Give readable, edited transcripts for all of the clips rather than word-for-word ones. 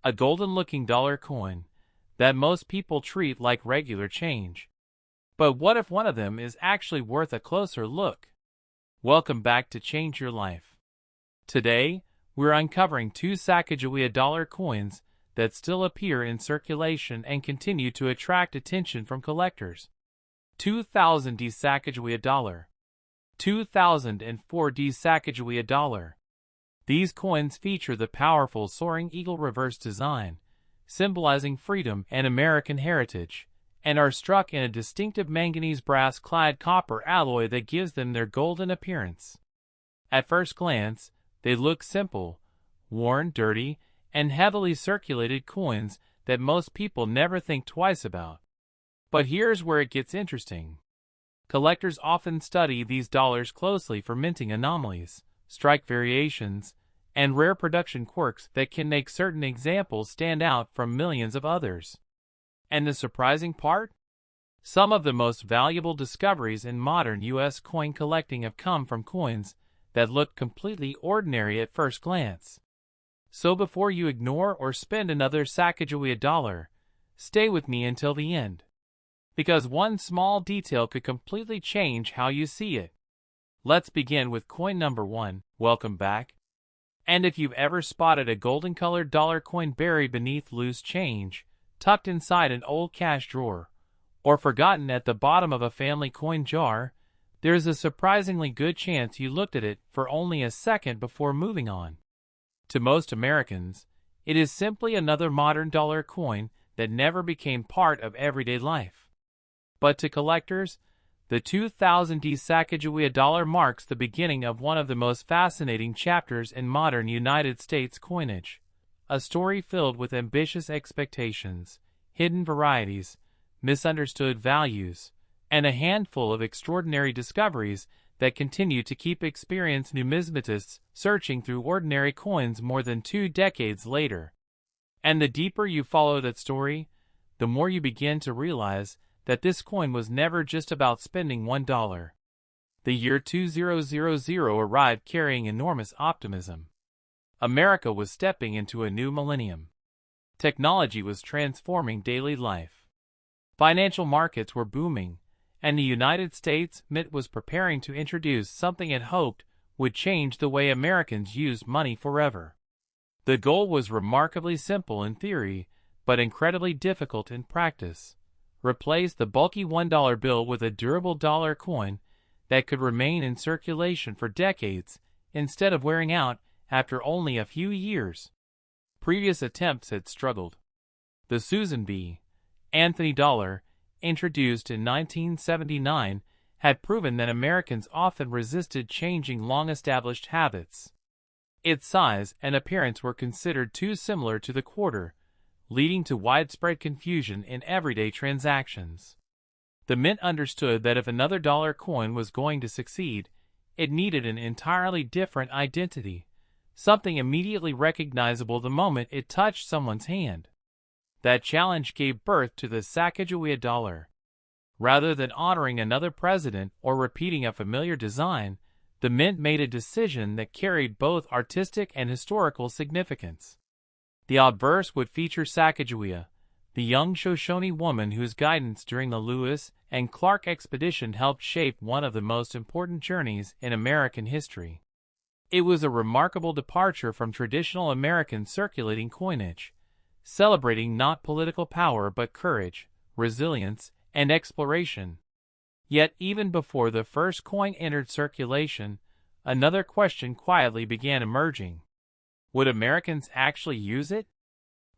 a golden-looking dollar coin that most people treat like regular change. But what if one of them is actually worth a closer look? Welcome back to Change Your Life. Today, we're uncovering two Sacagawea dollar coins that still appear in circulation and continue to attract attention from collectors. 2000 D Sacagawea Dollar. 2004 D Sacagawea Dollar. These coins feature the powerful soaring eagle reverse design, symbolizing freedom and American heritage, and are struck in a distinctive manganese brass-clad copper alloy that gives them their golden appearance. At first glance, they look simple, worn, dirty, and heavily circulated coins that most people never think twice about. But here's where it gets interesting. Collectors often study these dollars closely for minting anomalies, strike variations, and rare production quirks that can make certain examples stand out from millions of others. And the surprising part? Some of the most valuable discoveries in modern U.S. coin collecting have come from coins that look completely ordinary at first glance. So before you ignore or spend another Sacagawea dollar, stay with me until the end. Because one small detail could completely change how you see it. Let's begin with coin number 1. Welcome back. And if you've ever spotted a golden-colored dollar coin buried beneath loose change, tucked inside an old cash drawer, or forgotten at the bottom of a family coin jar, there's a surprisingly good chance you looked at it for only a second before moving on. To most Americans, it is simply another modern dollar coin that never became part of everyday life. But to collectors, the 2000 D Sacagawea dollar marks the beginning of one of the most fascinating chapters in modern United States coinage. A story filled with ambitious expectations, hidden varieties, misunderstood values, and a handful of extraordinary discoveries that continue to keep experienced numismatists searching through ordinary coins more than 2 decades later. And the deeper you follow that story, the more you begin to realize that this coin was never just about spending $1. The year 2000 arrived carrying enormous optimism. America was stepping into a new millennium. Technology was transforming daily life. Financial markets were booming, and the United States Mint was preparing to introduce something it hoped would change the way Americans used money forever. The goal was remarkably simple in theory, but incredibly difficult in practice. Replace the bulky $1 bill with a durable dollar coin that could remain in circulation for decades instead of wearing out after only a few years. Previous attempts had struggled. The Susan B. Anthony dollar, introduced in 1979, had proven that Americans often resisted changing long-established habits. Its size and appearance were considered too similar to the quarter, leading to widespread confusion in everyday transactions. The Mint understood that if another dollar coin was going to succeed, it needed an entirely different identity, something immediately recognizable the moment it touched someone's hand. That challenge gave birth to the Sacagawea dollar. Rather than honoring another president or repeating a familiar design, the Mint made a decision that carried both artistic and historical significance. The obverse would feature Sacagawea, the young Shoshone woman whose guidance during the Lewis and Clark expedition helped shape one of the most important journeys in American history. It was a remarkable departure from traditional American circulating coinage, celebrating not political power but courage, resilience, and exploration. Yet even before the first coin entered circulation, another question quietly began emerging. Would Americans actually use it?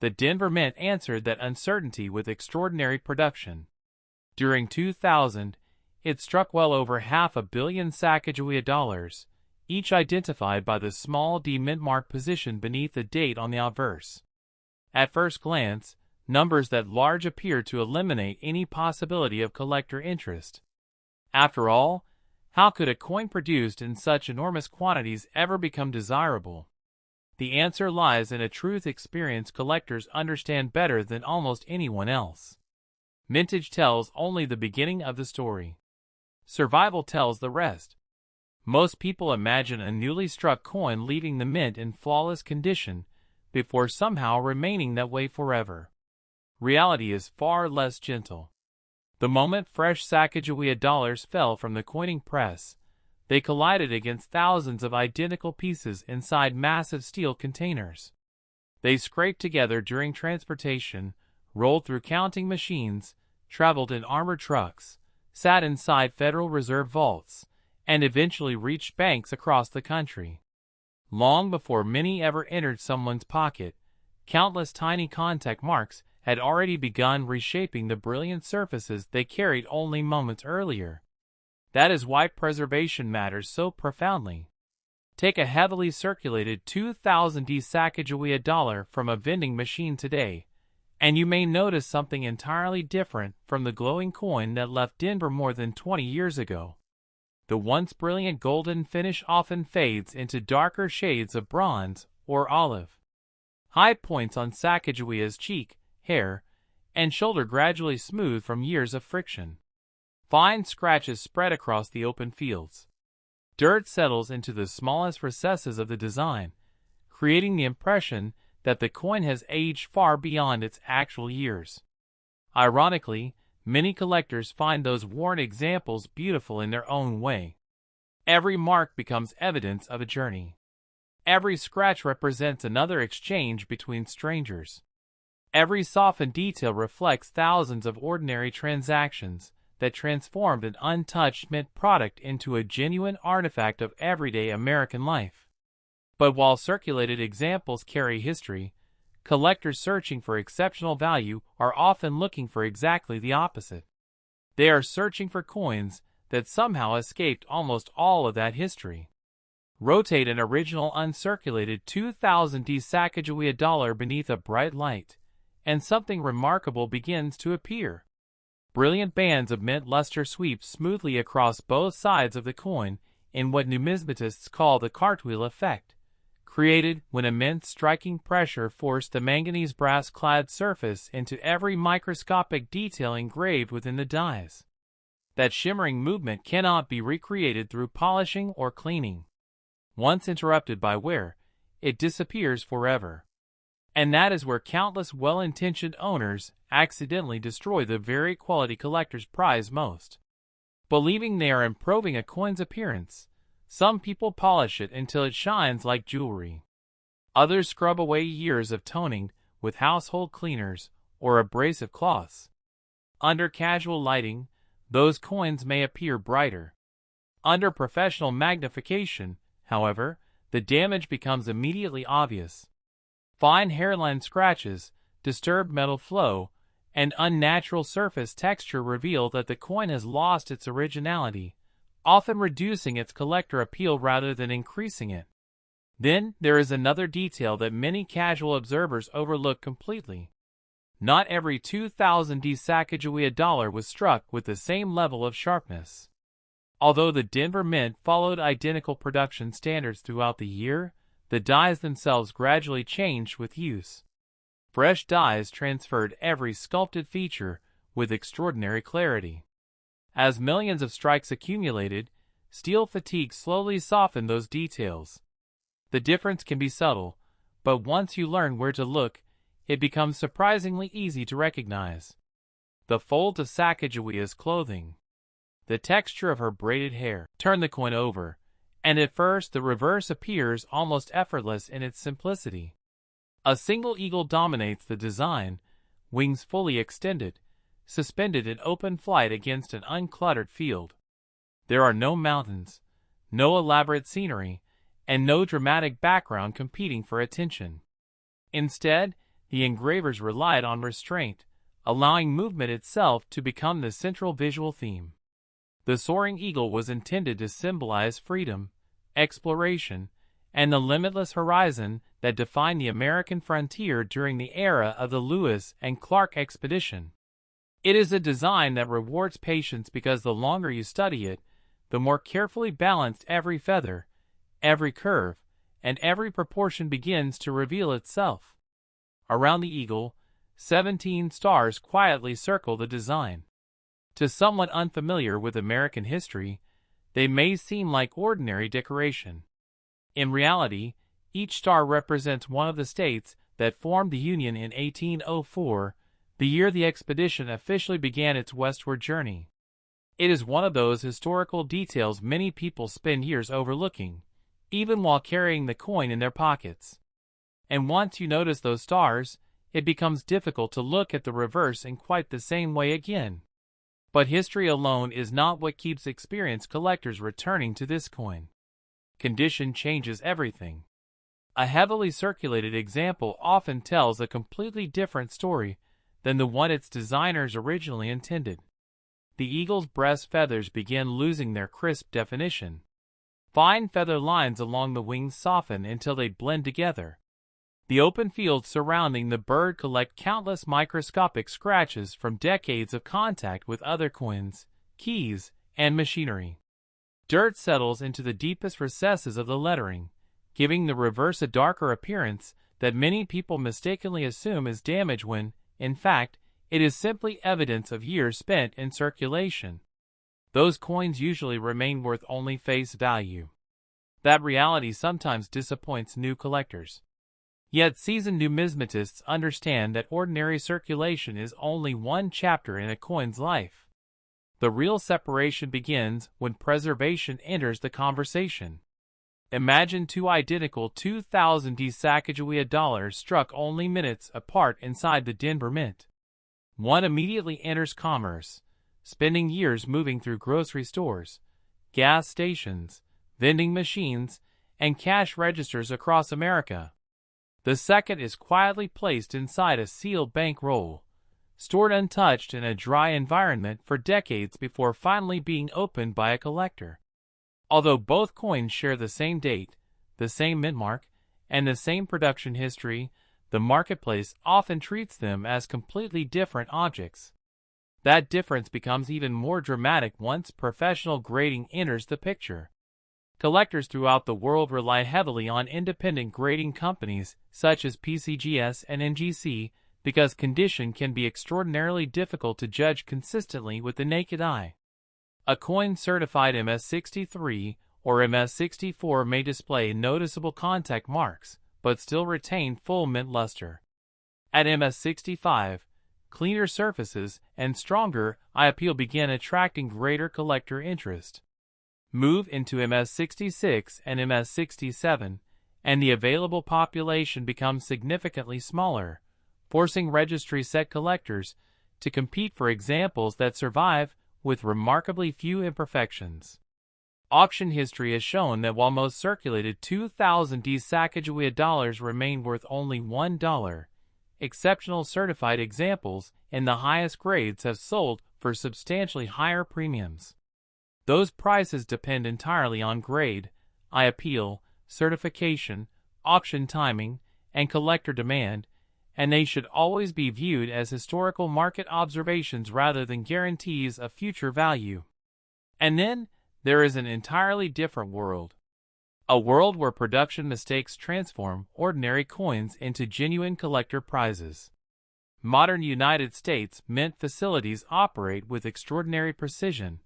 The Denver Mint answered that uncertainty with extraordinary production. During 2000, it struck well over 500 million Sacagawea dollars, each identified by the small D mint mark positioned beneath the date on the obverse. At first glance, numbers that large appeared to eliminate any possibility of collector interest. After all, how could a coin produced in such enormous quantities ever become desirable? The answer lies in a truth experienced collectors understand better than almost anyone else. Mintage tells only the beginning of the story. Survival tells the rest. Most people imagine a newly struck coin leaving the mint in flawless condition, before somehow remaining that way forever. Reality is far less gentle. The moment fresh Sacagawea dollars fell from the coining press, they collided against thousands of identical pieces inside massive steel containers. They scraped together during transportation, rolled through counting machines, traveled in armored trucks, sat inside Federal Reserve vaults, and eventually reached banks across the country. Long before many ever entered someone's pocket, countless tiny contact marks had already begun reshaping the brilliant surfaces they carried only moments earlier. That is why preservation matters so profoundly. Take a heavily circulated 2000 Sacagawea dollar from a vending machine today, and you may notice something entirely different from the glowing coin that left Denver more than 20 years ago. The once brilliant golden finish often fades into darker shades of bronze or olive. High points on Sacagawea's cheek, hair, and shoulder gradually smooth from years of friction. Fine scratches spread across the open fields. Dirt settles into the smallest recesses of the design, creating the impression that the coin has aged far beyond its actual years. Ironically, many collectors find those worn examples beautiful in their own way. Every mark becomes evidence of a journey. Every scratch represents another exchange between strangers. Every softened detail reflects thousands of ordinary transactions that transformed an untouched mint product into a genuine artifact of everyday American life. But while circulated examples carry history, collectors searching for exceptional value are often looking for exactly the opposite. They are searching for coins that somehow escaped almost all of that history. Rotate an original uncirculated 2000 Sacagawea dollar beneath a bright light, and something remarkable begins to appear. Brilliant bands of mint luster sweep smoothly across both sides of the coin in what numismatists call the cartwheel effect, created when immense striking pressure forced the manganese brass-clad surface into every microscopic detail engraved within the dies. That shimmering movement cannot be recreated through polishing or cleaning. Once interrupted by wear, it disappears forever. And that is where countless well-intentioned owners accidentally destroy the very quality collectors prize most. Believing they are improving a coin's appearance, some people polish it until it shines like jewelry. Others scrub away years of toning with household cleaners or abrasive cloths. Under casual lighting, those coins may appear brighter. Under professional magnification, however, the damage becomes immediately obvious. Fine hairline scratches, disturbed metal flow, and unnatural surface texture reveal that the coin has lost its originality, often reducing its collector appeal rather than increasing it. Then there is another detail that many casual observers overlook completely. Not every 2000 Sacagawea dollar was struck with the same level of sharpness. Although the Denver Mint followed identical production standards throughout the year, the dies themselves gradually changed with use. Fresh dies transferred every sculpted feature with extraordinary clarity. As millions of strikes accumulated, steel fatigue slowly softened those details. The difference can be subtle, but once you learn where to look, it becomes surprisingly easy to recognize. The folds of Sacagawea's clothing, the texture of her braided hair. Turn the coin over, and at first the reverse appears almost effortless in its simplicity. A single eagle dominates the design, wings fully extended, suspended in open flight against an uncluttered field. There are no mountains, no elaborate scenery, and no dramatic background competing for attention. Instead, the engravers relied on restraint, allowing movement itself to become the central visual theme. The soaring eagle was intended to symbolize freedom, exploration, and the limitless horizon that defined the American frontier during the era of the Lewis and Clark expedition. It is a design that rewards patience because the longer you study it, the more carefully balanced every feather, every curve, and every proportion begins to reveal itself. Around the eagle, 17 stars quietly circle the design. To someone unfamiliar with American history, they may seem like ordinary decoration. In reality, each star represents one of the states that formed the Union in 1804, the year the expedition officially began its westward journey. It is one of those historical details many people spend years overlooking, even while carrying the coin in their pockets. And once you notice those stars, it becomes difficult to look at the reverse in quite the same way again. But history alone is not what keeps experienced collectors returning to this coin. Condition changes everything. A heavily circulated example often tells a completely different story than the one its designers originally intended. The eagle's breast feathers begin losing their crisp definition. Fine feather lines along the wings soften until they blend together. The open fields surrounding the bird collect countless microscopic scratches from decades of contact with other coins, keys, and machinery. Dirt settles into the deepest recesses of the lettering, giving the reverse a darker appearance that many people mistakenly assume is damage when, in fact, it is simply evidence of years spent in circulation. Those coins usually remain worth only face value. That reality sometimes disappoints new collectors. Yet seasoned numismatists understand that ordinary circulation is only one chapter in a coin's life. The real separation begins when preservation enters the conversation. Imagine two identical 2000 Sacagawea dollars struck only minutes apart inside the Denver Mint. One immediately enters commerce, spending years moving through grocery stores, gas stations, vending machines, and cash registers across America. The second is quietly placed inside a sealed bankroll, stored untouched in a dry environment for decades before finally being opened by a collector. Although both coins share the same date, the same mint mark, and the same production history, the marketplace often treats them as completely different objects. That difference becomes even more dramatic once professional grading enters the picture. Collectors throughout the world rely heavily on independent grading companies such as PCGS and NGC because condition can be extraordinarily difficult to judge consistently with the naked eye. A coin certified MS63 or MS64 may display noticeable contact marks, but still retain full mint luster. At MS65, cleaner surfaces and stronger eye appeal begin attracting greater collector interest. Move into MS66 and MS67, and the available population becomes significantly smaller, forcing registry-set collectors to compete for examples that survive with remarkably few imperfections. Auction history has shown that while most circulated 2000 Sacagawea dollars remain worth only $1, exceptional certified examples in the highest grades have sold for substantially higher premiums. Those prices depend entirely on grade, eye appeal, certification, auction timing, and collector demand, and they should always be viewed as historical market observations rather than guarantees of future value. And then, there is an entirely different world. A world where production mistakes transform ordinary coins into genuine collector prizes. Modern United States mint facilities operate with extraordinary precision,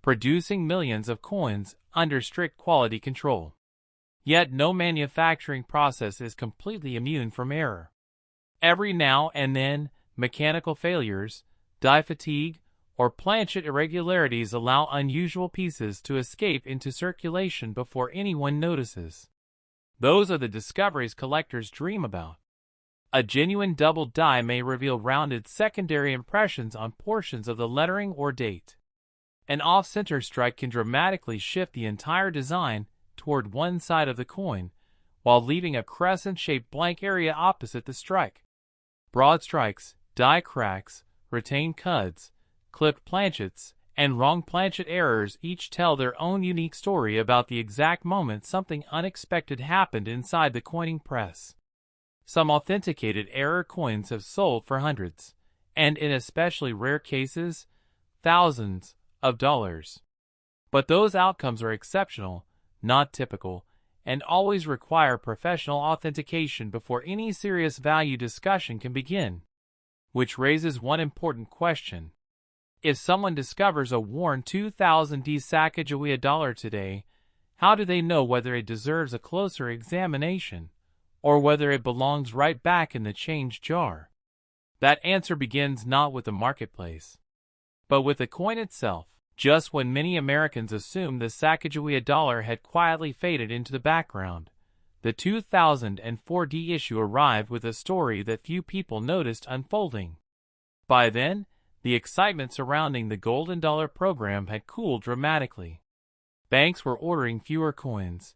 producing millions of coins under strict quality control. Yet no manufacturing process is completely immune from error. Every now and then, mechanical failures, die fatigue, or planchet irregularities allow unusual pieces to escape into circulation before anyone notices. Those are the discoveries collectors dream about. A genuine double die may reveal rounded secondary impressions on portions of the lettering or date. An off-center strike can dramatically shift the entire design toward one side of the coin, while leaving a crescent-shaped blank area opposite the strike. Broad strikes, die cracks, retained cuds, clipped planchets, and wrong planchet errors each tell their own unique story about the exact moment something unexpected happened inside the coining press. Some authenticated error coins have sold for hundreds, and in especially rare cases, thousands of dollars. But those outcomes are exceptional, not typical, and always require professional authentication before any serious value discussion can begin. Which raises one important question. If someone discovers a worn 2000 Sacagawea dollar today, how do they know whether it deserves a closer examination, or whether it belongs right back in the change jar? That answer begins not with the marketplace, but with the coin itself. Just when many Americans assumed the Sacagawea dollar had quietly faded into the background, the 2004 issue arrived with a story that few people noticed unfolding. By then, the excitement surrounding the Golden Dollar program had cooled dramatically. Banks were ordering fewer coins,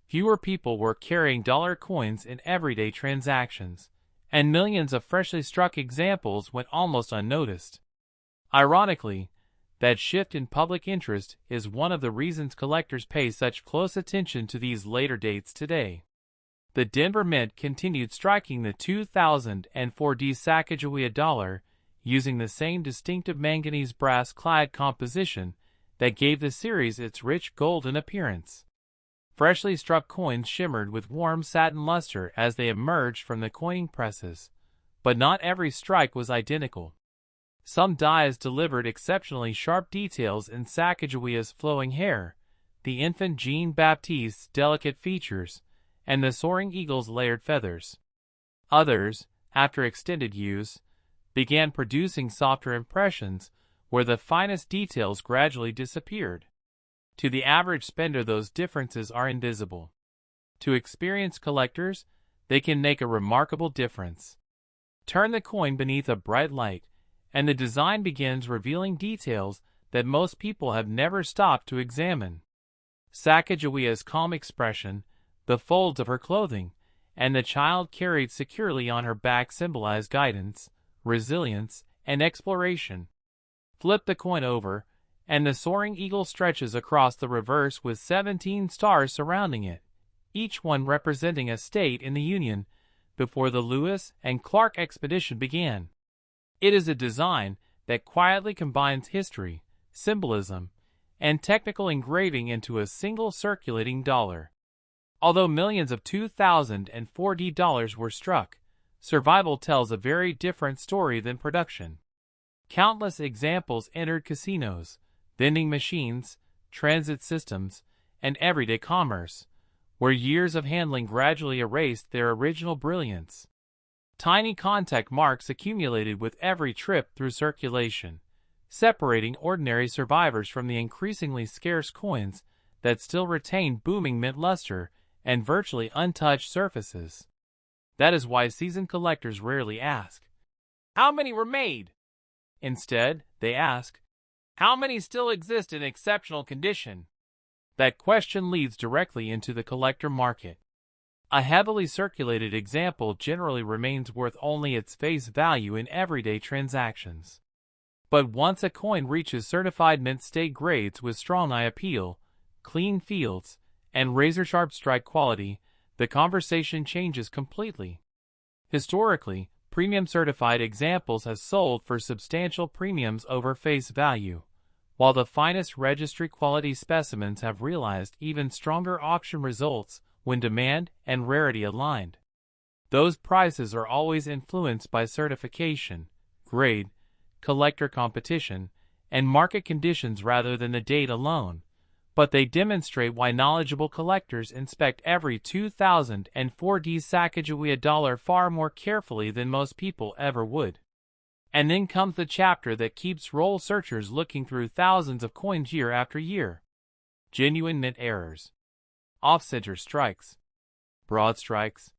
fewer people were carrying dollar coins in everyday transactions, and millions of freshly struck examples went almost unnoticed. Ironically, that shift in public interest is one of the reasons collectors pay such close attention to these later dates today. The Denver Mint continued striking the 2004 Sacagawea dollar using the same distinctive manganese brass-clad composition that gave the series its rich golden appearance. Freshly struck coins shimmered with warm satin luster as they emerged from the coining presses, but not every strike was identical. Some dies delivered exceptionally sharp details in Sacagawea's flowing hair, the infant Jean-Baptiste's delicate features, and the soaring eagle's layered feathers. Others, after extended use, began producing softer impressions where the finest details gradually disappeared. To the average spender, those differences are invisible. To experienced collectors, they can make a remarkable difference. Turn the coin beneath a bright light, and the design begins revealing details that most people have never stopped to examine. Sacagawea's calm expression, the folds of her clothing, and the child carried securely on her back symbolize guidance, resilience, and exploration. Flip the coin over, and the soaring eagle stretches across the reverse with 17 stars surrounding it, each one representing a state in the Union before the Lewis and Clark expedition began. It is a design that quietly combines history, symbolism, and technical engraving into a single circulating dollar. Although millions of 2004 dollars were struck, survival tells a very different story than production. Countless examples entered casinos, vending machines, transit systems, and everyday commerce, where years of handling gradually erased their original brilliance. Tiny contact marks accumulated with every trip through circulation, separating ordinary survivors from the increasingly scarce coins that still retain booming mint luster and virtually untouched surfaces. That is why seasoned collectors rarely ask, "How many were made?" Instead, they ask, "How many still exist in exceptional condition?" That question leads directly into the collector market. A heavily circulated example generally remains worth only its face value in everyday transactions. But once a coin reaches certified mint state grades with strong eye appeal, clean fields, and razor-sharp strike quality, the conversation changes completely. Historically, premium certified examples have sold for substantial premiums over face value, while the finest registry quality specimens have realized even stronger auction results when demand and rarity aligned. Those prices are always influenced by certification, grade, collector competition, and market conditions rather than the date alone, but they demonstrate why knowledgeable collectors inspect every 2004 Sacagawea dollar far more carefully than most people ever would. And then comes the chapter that keeps roll searchers looking through thousands of coins year after year. Genuine mint errors. Off-center strikes. Broad strikes.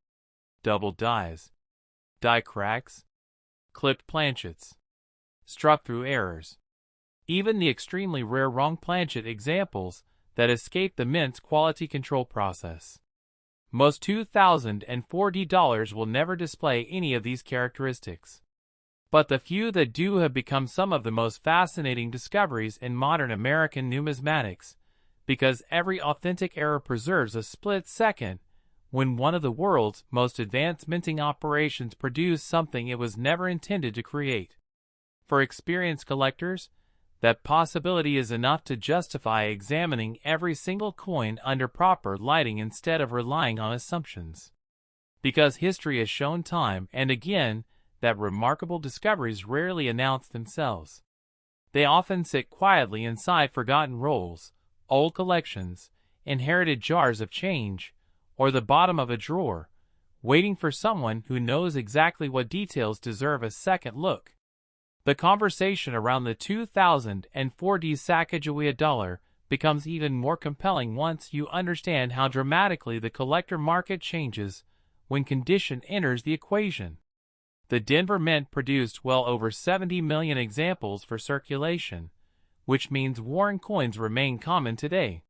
Double dies. Die cracks. Clipped planchets. Struck through errors. Even the extremely rare wrong planchet examples that escape the mint's quality control process. Most 2004 dollars will never display any of these characteristics. But the few that do have become some of the most fascinating discoveries in modern American numismatics, because every authentic error preserves a split second when one of the world's most advanced minting operations produced something it was never intended to create. For experienced collectors, that possibility is enough to justify examining every single coin under proper lighting instead of relying on assumptions. Because history has shown time and again that remarkable discoveries rarely announce themselves. They often sit quietly inside forgotten rolls, old collections, inherited jars of change, or the bottom of a drawer, waiting for someone who knows exactly what details deserve a second look. The conversation around the 2004 Sacagawea dollar becomes even more compelling once you understand how dramatically the collector market changes when condition enters the equation. The Denver Mint produced well over 70 million examples for circulation, which means worn coins remain common today.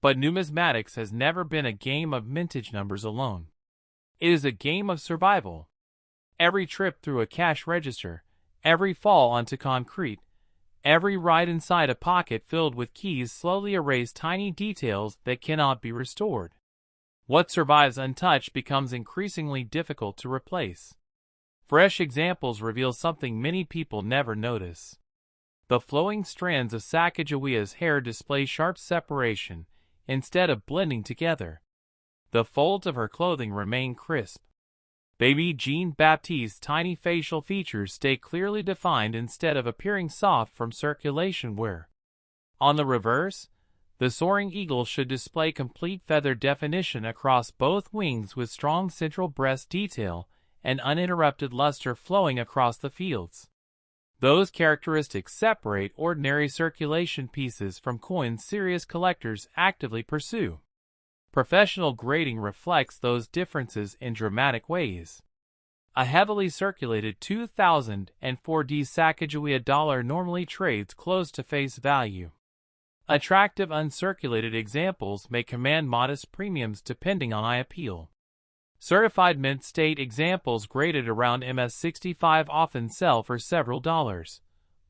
But numismatics has never been a game of mintage numbers alone. It is a game of survival. Every trip through a cash register, every fall onto concrete, every ride inside a pocket filled with keys slowly erase tiny details that cannot be restored. What survives untouched becomes increasingly difficult to replace. Fresh examples reveal something many people never notice. The flowing strands of Sacagawea's hair display sharp separation instead of blending together. The folds of her clothing remain crisp. Baby Jean Baptiste's tiny facial features stay clearly defined instead of appearing soft from circulation wear. On the reverse, the soaring eagle should display complete feather definition across both wings with strong central breast detail and uninterrupted luster flowing across the fields. Those characteristics separate ordinary circulation pieces from coins serious collectors actively pursue. Professional grading reflects those differences in dramatic ways. A heavily circulated 2004 Sacagawea dollar normally trades close to face value. Attractive uncirculated examples may command modest premiums depending on eye appeal. Certified mint state examples graded around MS65 often sell for several dollars,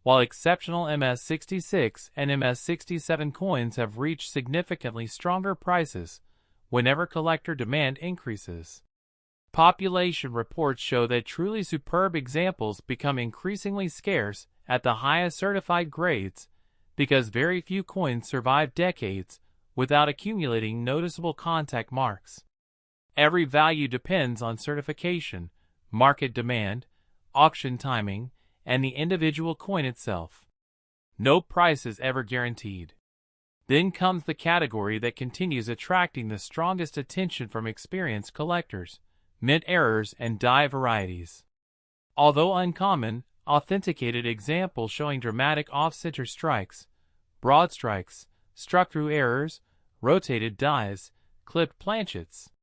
while exceptional MS66 and MS67 coins have reached significantly stronger prices whenever collector demand increases. Population reports show that truly superb examples become increasingly scarce at the highest certified grades because very few coins survive decades without accumulating noticeable contact marks. Every value depends on certification, market demand, auction timing, and the individual coin itself. No price is ever guaranteed. Then comes the category that continues attracting the strongest attention from experienced collectors: mint errors and die varieties. Although uncommon, authenticated examples showing dramatic off-center strikes, broad strikes, struck-through errors, rotated dies, clipped planchets,